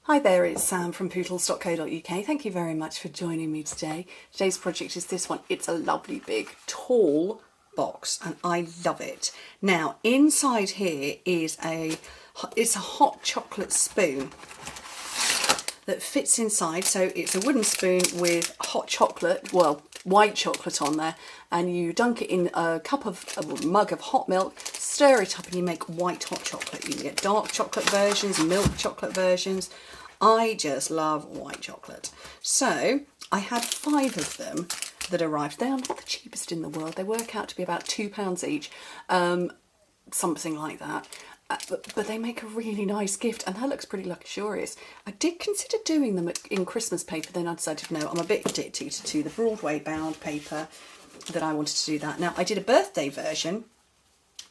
Hi there, it's Sam from poodles.co.uk. Thank you very much for joining me today. Today's project is this one. It's a lovely big tall box and I love it. Now inside here is it's a hot chocolate spoon that fits inside. So it's a wooden spoon with hot chocolate, well, white chocolate on there, and you dunk it in a mug of hot milk, stir it up and you make white hot chocolate. You can get dark chocolate versions, milk chocolate versions. I just love white chocolate. So I had 5 of them that arrived. They are not the cheapest in the world. They work out to be about £2 each, something like that. But they make a really nice gift, and that looks pretty luxurious. I did consider doing them in Christmas paper, then I decided no, I'm a bit addicted to the Broadway bound paper, that I wanted to do that. Now I did a birthday version,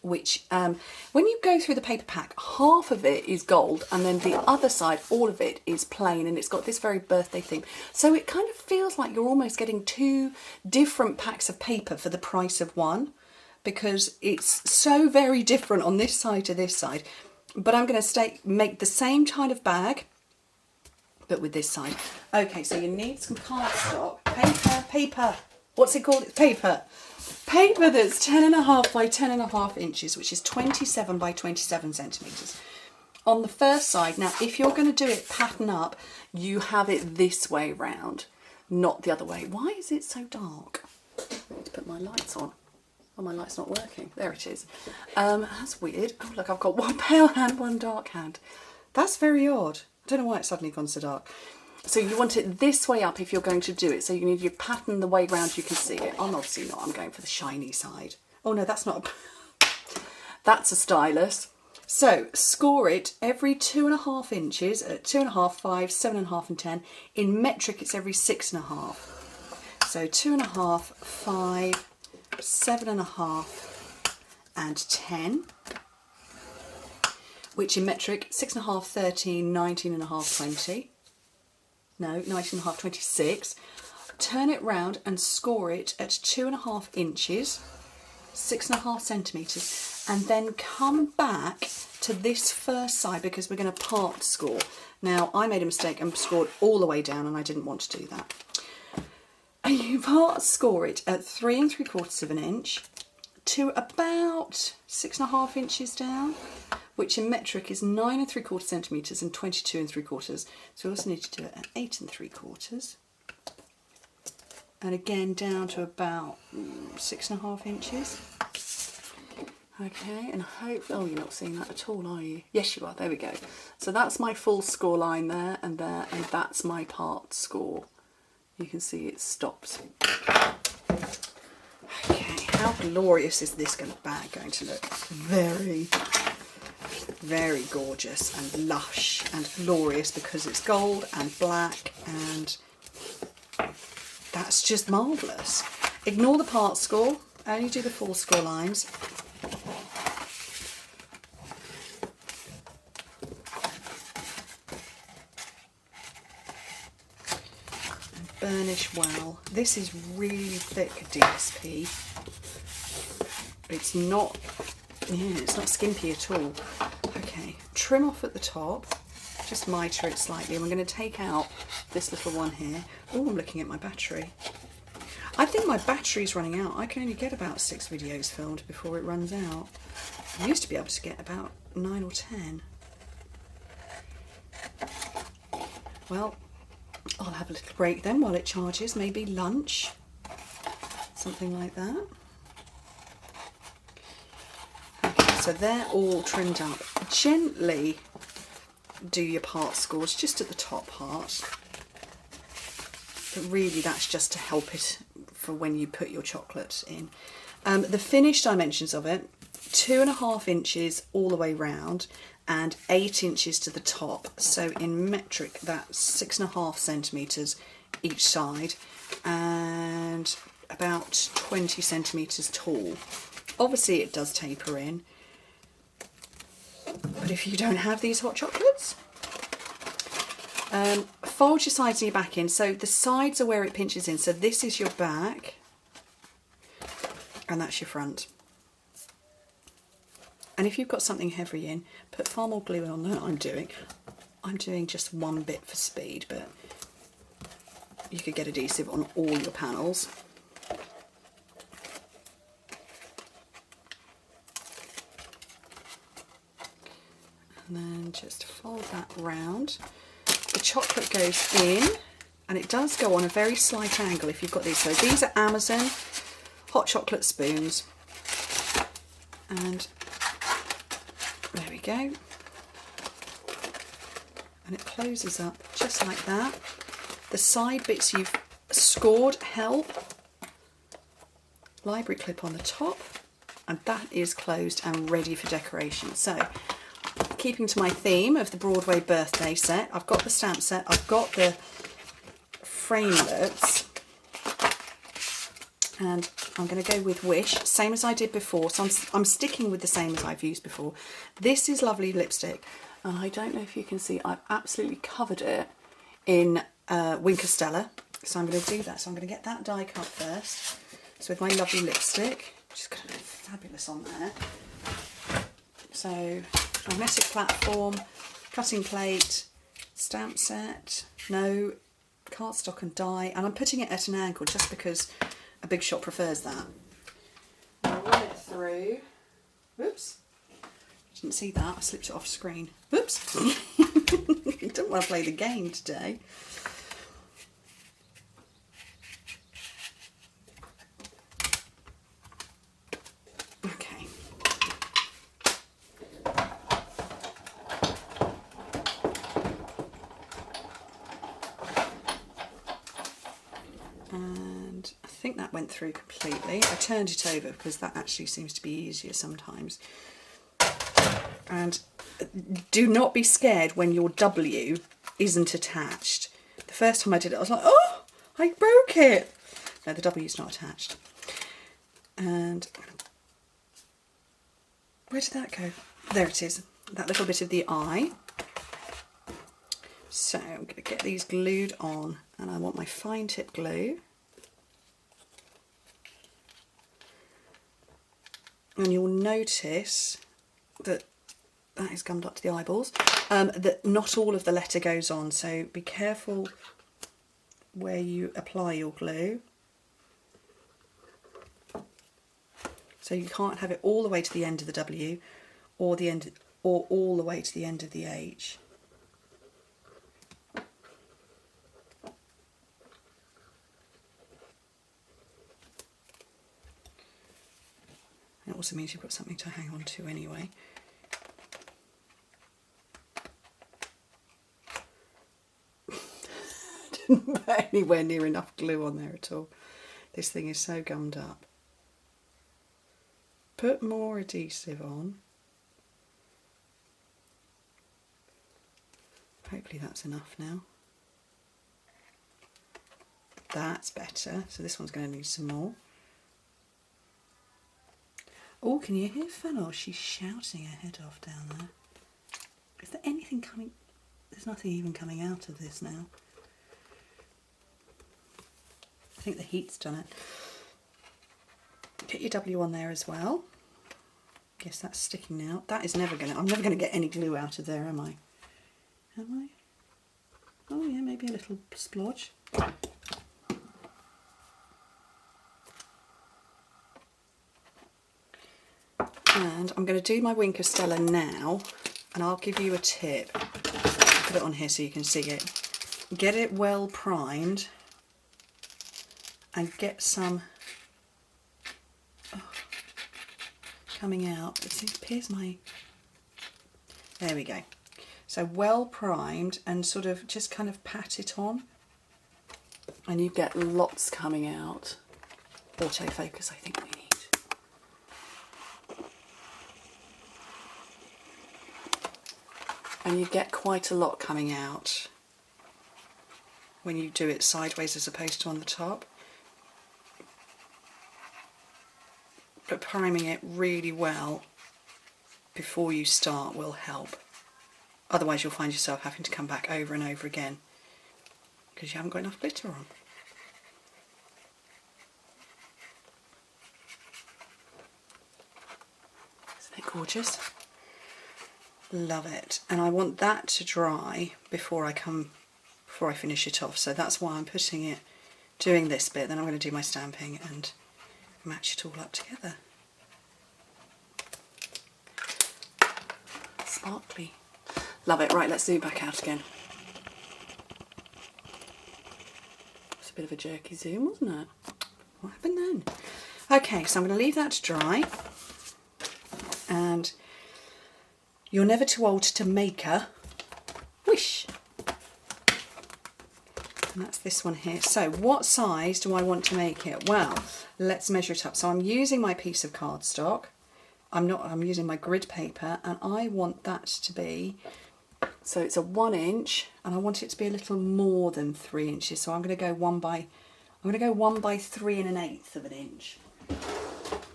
which when you go through the paper pack, half of it is gold and then the other side, all of it is plain, and it's got this very birthday theme. So it kind of feels like you're almost getting 2 different packs of paper for the price of one, because it's so very different on this side to this side. But I'm going to make the same kind of bag, but with this side. Okay, so you need some cardstock, paper. What's it called? It's paper. Paper that's 10.5 by 10.5 inches, which is 27 by 27 centimetres. On the first side, now if you're going to do it pattern up, you have it this way round, not the other way. Why is it so dark? I need to put my lights on. Oh, my light's not working. There it is. That's weird. Oh, look, I've got one pale hand, one dark hand. That's very odd. I don't know why it's suddenly gone so dark. So you want it this way up if you're going to do it. So you need your pattern the way round you can see it. I'm obviously not. I'm going for the shiny side. Oh, no, that's not. That's a stylus. So score it every 2.5 inches at 2.5, 5, 7.5 and 10. In metric, it's every 6.5. So 2.5, 5, 7.5 and 10, which in metric 6.5, 13, 19.5, 20. No, 19.5, 26. Turn it round and score it at 2.5 inches, 6.5 centimetres, and then come back to this first side because we're going to part score. Now I made a mistake and scored all the way down, and I didn't want to do that. And you part score it at 3 3/4 of an inch to about 6.5 inches down, which in metric is 9 3/4 centimetres and 22 3/4. So we also need to do it at 8 3/4. And again down to about 6.5 inches. Okay, and hopefully, oh, you're not seeing that at all, are you? Yes, you are. There we go. So that's my full score line there, and that's my part score. You can see it stops. Okay, how glorious is this bag going to look? Very, very gorgeous and lush and glorious because it's gold and black, and that's just marvellous. Ignore the part score, only do the full score lines. Burnish well. This is really thick DSP. It's not skimpy at all. Okay, trim off at the top, just mitre it slightly, and we're going to take out this little one here. Oh, I'm looking at my battery. I think my battery's running out. I can only get about 6 videos filmed before it runs out. I used to be able to get about 9 or 10. Well, I'll have a little break then while it charges, maybe lunch, something like that. Okay, so they're all trimmed up. Gently do your part scores just at the top part, but really that's just to help it for when you put your chocolate in. The finished dimensions of it, 2.5 inches all the way round and 8 inches to the top. So in metric, that's 6.5 centimetres each side and about 20 centimetres tall. Obviously it does taper in, but if you don't have these hot chocolates, fold your sides and your back in. So the sides are where it pinches in. So this is your back and that's your front. And if you've got something heavy in, put far more glue on than I'm doing. I'm doing just one bit for speed, but you could get adhesive on all your panels. And then just fold that round. The chocolate goes in, and it does go on a very slight angle if you've got these. So these are Amazon hot chocolate spoons. And there we go. And it closes up just like that. The side bits you've scored help. Library clip on the top, and that is closed and ready for decoration. So, keeping to my theme of the Broadway birthday set, I've got the stamp set, I've got the framelets, and I'm going to go with Wish, same as I did before. So I'm sticking with the same as I've used before. This is lovely lipstick, and I don't know if you can see, I've absolutely covered it in Winker Stella. So I'm going to do that. So I'm going to get that die cut first. So with my lovely lipstick, which is going to look fabulous on there. So magnetic platform, cutting plate, stamp set, no, cardstock and die, and I'm putting it at an angle just because a big shot prefers that. I'll run it through. Whoops, didn't see that, I slipped it off screen. Whoops, don't want to play the game today. Okay. And I think that went through completely. I turned it over because that actually seems to be easier sometimes. And do not be scared when your W isn't attached. The first time I did it, I was like, oh, I broke it. No, the W is not attached. And where did that go? There it is, that little bit of the eye. So I'm going to get these glued on, and I want my fine tip glue. And you'll notice that that is gummed up to the eyeballs, that not all of the letter goes on, so be careful where you apply your glue. So you can't have it all the way to the end of the W, or the end, or all the way to the end of the H. It also means you've got something to hang on to anyway. Didn't put anywhere near enough glue on there at all. This thing is so gummed up. Put more adhesive on. Hopefully that's enough now. That's better. So this one's going to need some more. Oh, can you hear Fennel? She's shouting her head off down there. Is there anything coming? There's nothing even coming out of this now. I think the heat's done it. Get your W on there as well. Yes, that's sticking now. That is never gonna, I'm never gonna get any glue out of there, am I? Am I? Oh yeah, maybe a little splodge. And I'm going to do my Winker Stella now, and I'll give you a tip. I'll put it on here so you can see it. Get it well primed and get some coming out. Here's my, there we go. So well primed, and sort of just kind of pat it on, and you get lots coming out. Autofocus, I think we need. And you get quite a lot coming out when you do it sideways as opposed to on the top. But priming it really well before you start will help. Otherwise you'll find yourself having to come back over and over again because you haven't got enough glitter on. Isn't it gorgeous? Love it. And I want that to dry before I finish it off. So that's why I'm doing this bit. Then I'm going to do my stamping and match it all up together. Sparkly. Love it. Right, let's zoom back out again. It's a bit of a jerky zoom, wasn't it? What happened then? Okay, so I'm going to leave that to dry. And you're never too old to make a wish. And that's this one here. So what size do I want to make it? Well, let's measure it up. So I'm using my piece of cardstock. I'm using my grid paper, and I want that to be, so it's a 1 inch, and I want it to be a little more than 3 inches. So I'm going to go 1 by 3 1/8 of an inch.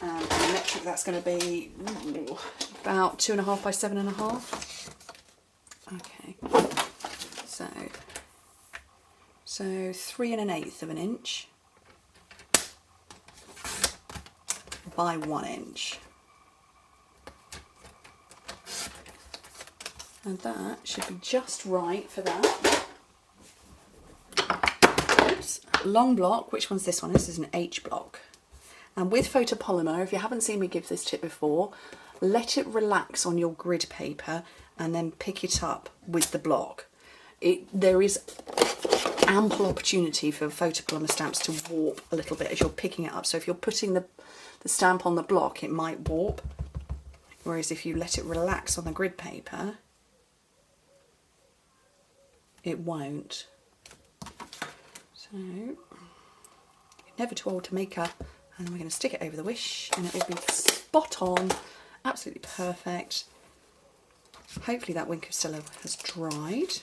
And the metric that's going to be about 2.5 by 7.5. Okay, so 3 1/8 of an inch by 1 inch. And that should be just right for that. Oops. Long block, which one's this one? This is an H block. And with photopolymer, if you haven't seen me give this tip before, let it relax on your grid paper and then pick it up with the block. There is ample opportunity for photopolymer stamps to warp a little bit as you're picking it up. So if you're putting the stamp on the block, it might warp. Whereas if you let it relax on the grid paper, it won't. So, never too old to make a, and then we're going to stick it over the wish, and it will be spot on, absolutely perfect. Hopefully that wing Costello has dried.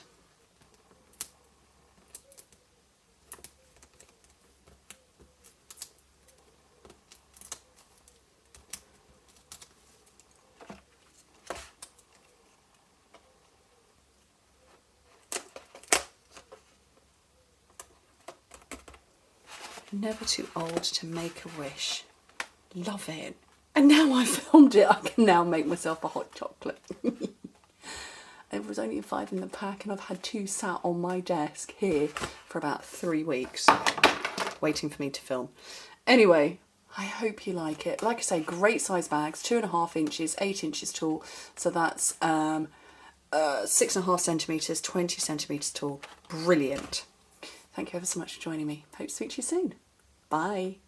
Never too old to make a wish. Love it. And now I've filmed it, I can now make myself a hot chocolate. It was only 5 in the pack, and I've had 2 sat on my desk here for about 3 weeks, waiting for me to film. Anyway, I hope you like it. Like I say, great size bags, 2.5 inches, 8 inches tall. So that's 6.5 centimetres, 20 centimetres tall. Brilliant. Thank you ever so much for joining me. Hope to speak to you soon. Bye.